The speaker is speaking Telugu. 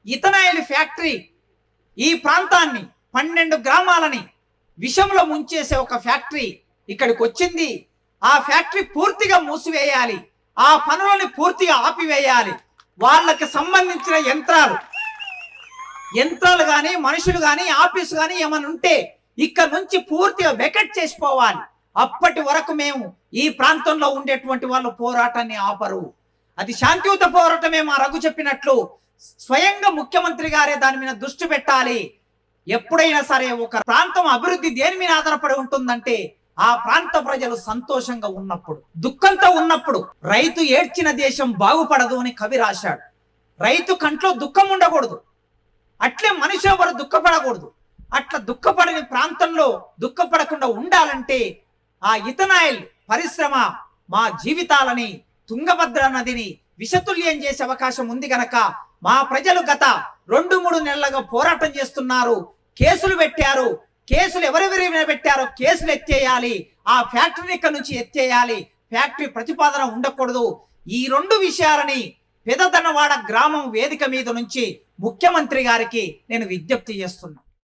ఇథనాయిల్ ఫ్యాక్టరీ ఈ ప్రాంతాన్ని 12 గ్రామాలని విషంలో ముంచేసే ఒక ఫ్యాక్టరీ ఇక్కడికి వచ్చింది. ఆ ఫ్యాక్టరీ పూర్తిగా మూసివేయాలి, ఆ పనులని పూర్తిగా ఆపివేయాలి. వాళ్ళకి సంబంధించిన యంత్రాలు కానీ మనుషులు కానీ ఆఫీసు కానీ ఏమైనా ఉంటే ఇక్కడ నుంచి పూర్తిగా వెకెట్ చేసిపోవాలి. అప్పటి వరకు మేము ఈ ప్రాంతంలో ఉండేటువంటి వాళ్ళు పోరాటాన్ని ఆపరు. అది శాంతియుత పోరాటమే. మా రఘు చెప్పినట్లు స్వయంగా ముఖ్యమంత్రి గారే దాని మీద దృష్టి పెట్టాలి. ఎప్పుడైనా సరే ఒక ప్రాంతం అభివృద్ధి దేని మీద ఆధారపడి ఉంటుందంటే ఆ ప్రాంత ప్రజలు సంతోషంగా ఉన్నప్పుడు, దుఃఖంతో ఉన్నప్పుడు. రైతు ఏడ్చిన దేశం బాగుపడదు అని కవి రాశాడు. రైతు కంట్లో దుఃఖం ఉండకూడదు, అట్లే మనిషి ఎవరు దుఃఖపడకూడదు. అట్లా దుఃఖపడని ప్రాంతంలో దుఃఖపడకుండా ఉండాలంటే ఆ ఇథనాయిల్ పరిశ్రమ మా జీవితాలని, తుంగభద్ర నదిని విషతుల్యం చేసే అవకాశం ఉంది గనక మా ప్రజలు గత 2-3 నెలలుగా పోరాటం చేస్తున్నారు. కేసులు పెట్టారు. కేసులు ఎవరెవరి మీద పెట్టారో కేసులు ఎత్తేయాలి. ఆ ఫ్యాక్టరీని ఇక్కడ నుంచి ఎత్తేయాలి. ఫ్యాక్టరీ ప్రతిపాదన ఉండకూడదు. ఈ 2 విషయాలని పెదదనవాడ గ్రామం వేదిక మీద నుంచి ముఖ్యమంత్రి గారికి నేను విజ్ఞప్తి చేస్తున్నా.